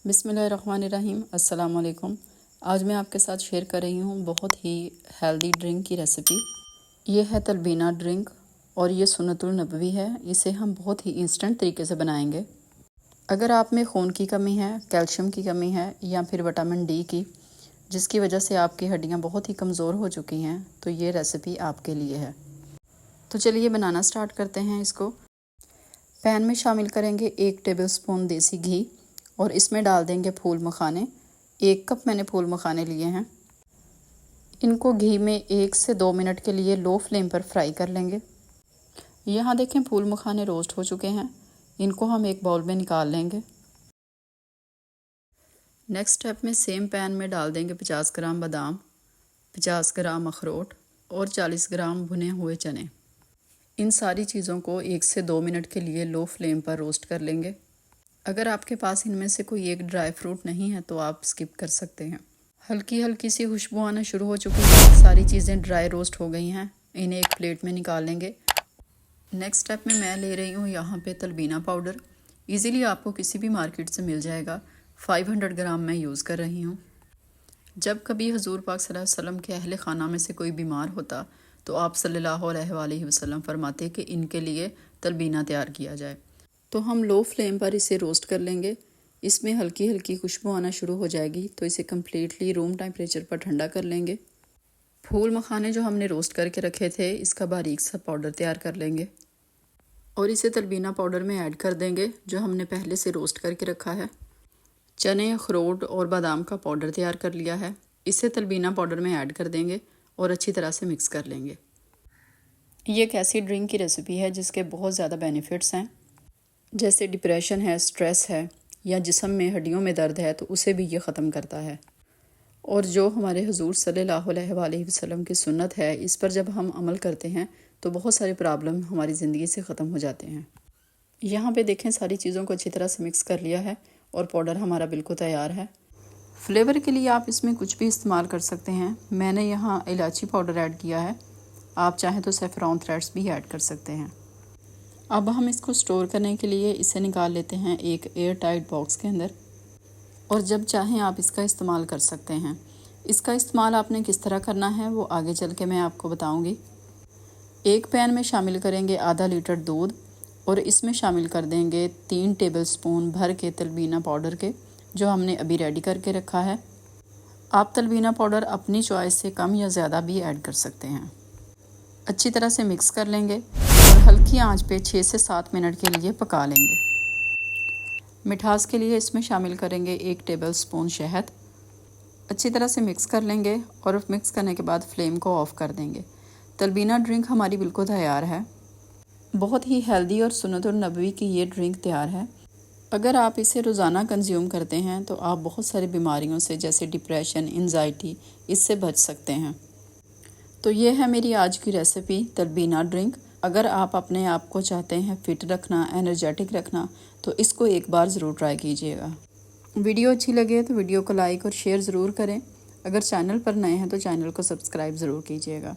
बिस्मिल्लाहिर्रहमानिर्रहीम। अस्सलाम वालेकुम। आज मैं आपके साथ शेयर कर रही हूँ बहुत ही हेल्दी ड्रिंक की रेसिपी। ये है तलबीना ड्रिंक और ये सुन्नतुल नबवी है। इसे हम बहुत ही इंस्टेंट तरीके से बनाएंगे। अगर आप में खून की कमी है, कैल्शियम की कमी है या फिर विटामिन डी की, जिसकी वजह से आपकी हड्डियाँ बहुत ही कमज़ोर हो चुकी हैं, तो ये रेसिपी आपके लिए है। तो चलिए बनाना स्टार्ट करते हैं। इसको पैन में शामिल करेंगे 1 टेबलस्पून देसी घी और इसमें डाल देंगे फूल मखाने। 1 कप मैंने फूल मखाने लिए हैं। इनको घी में 1 से 2 मिनट के लिए लो फ्लेम पर फ्राई कर लेंगे। यहाँ देखें फूल मखाने रोस्ट हो चुके हैं। इनको हम एक बाउल में निकाल लेंगे। नेक्स्ट स्टेप में सेम पैन में डाल देंगे 50 ग्राम बादाम, 50 ग्राम अखरोट और 40 ग्राम भुने हुए चने। इन सारी चीज़ों को 1 से 2 मिनट के लिए लो फ्लेम पर रोस्ट कर लेंगे। अगर आपके पास इनमें से कोई एक ड्राई फ्रूट नहीं है तो आप स्किप कर सकते हैं। हल्की हल्की सी खुशबू आना शुरू हो चुकी है। सारी चीज़ें ड्राई रोस्ट हो गई हैं। इन्हें एक प्लेट में निकाल लेंगे। नेक्स्ट स्टेप में मैं ले रही हूँ यहाँ पे तलबीना पाउडर। इजीली आपको किसी भी मार्केट से मिल जाएगा। 500 ग्राम मैं यूज़ कर रही हूँ। जब कभी हजूर पाक सल्लल्लाहु अलैहि वसल्लम के अहले खाना में से कोई बीमार होता तो आप सल्लल्लाहु अलैहि वसल्लम फरमाते कि इनके लिए तलबीना तैयार किया जाए। तो हम लो फ्लेम पर इसे रोस्ट कर लेंगे। इसमें हल्की हल्की खुशबू आना शुरू हो जाएगी तो इसे कम्प्लीटली रूम टेम्परेचर पर ठंडा कर लेंगे। फूल मखाने जो हमने रोस्ट करके रखे थे, इसका बारीक सा पाउडर तैयार कर लेंगे और इसे तलबीना पाउडर में ऐड कर देंगे जो हमने पहले से रोस्ट करके रखा है। चने, अखरोट और बादाम का पाउडर तैयार कर लिया है। इसे तलबीना पाउडर में ऐड कर देंगे और अच्छी तरह से मिक्स कर लेंगे। ये एक ऐसी ड्रिंक की रेसिपी है जिसके बहुत ज़्यादा बेनिफिट्स हैं। जैसे डिप्रेशन है, स्ट्रेस है या जिस्म में हड्डियों में दर्द है तो उसे भी ये ख़त्म करता है। और जो हमारे हुजूर सल्लल्लाहु अलैहि वसल्लम की सुन्नत है, इस पर जब हम अमल करते हैं तो बहुत सारे प्रॉब्लम हमारी ज़िंदगी से ख़त्म हो जाते हैं। यहाँ पे देखें सारी चीज़ों को अच्छी तरह से मिक्स कर लिया है और पाउडर हमारा बिल्कुल तैयार है। फ्लेवर के लिए आप इसमें कुछ भी इस्तेमाल कर सकते हैं। मैंने यहाँ इलायची पाउडर ऐड किया है। आप चाहें तो सैफ़रॉन थ्रेड्स भी ऐड कर सकते हैं। अब हम इसको स्टोर करने के लिए इसे निकाल लेते हैं एक एयर टाइट बॉक्स के अंदर और जब चाहें आप इसका इस्तेमाल कर सकते हैं। इसका इस्तेमाल आपने किस तरह करना है वो आगे चल के मैं आपको बताऊंगी। एक पैन में शामिल करेंगे आधा लीटर दूध और इसमें शामिल कर देंगे 3 टेबलस्पून भर के तलबीना पाउडर के, जो हमने अभी रेडी करके रखा है। आप तलबीना पाउडर अपनी चॉइस से कम या ज़्यादा भी ऐड कर सकते हैं। अच्छी तरह से मिक्स कर लेंगे और हल्की आंच पे 6 से 7 मिनट के लिए पका लेंगे। मिठास के लिए इसमें शामिल करेंगे 1 टेबलस्पून शहद। अच्छी तरह से मिक्स कर लेंगे और मिक्स करने के बाद फ्लेम को ऑफ़ कर देंगे। तलबीना ड्रिंक हमारी बिल्कुल तैयार है। बहुत ही हेल्दी और सुन्नतुल नबवी की ये ड्रिंक तैयार है। अगर आप इसे रोज़ाना कंज्यूम करते हैं तो आप बहुत सारी बीमारियों से, जैसे डिप्रेशन, एंजाइटी, इससे बच सकते हैं। तो ये है मेरी आज की रेसिपी तलबीना ड्रिंक। अगर आप अपने आप को चाहते हैं फ़िट रखना, एनर्जेटिक रखना, तो इसको एक बार ज़रूर ट्राई कीजिएगा। वीडियो अच्छी लगे तो वीडियो को लाइक और शेयर ज़रूर करें। अगर चैनल पर नए हैं तो चैनल को सब्सक्राइब ज़रूर कीजिएगा।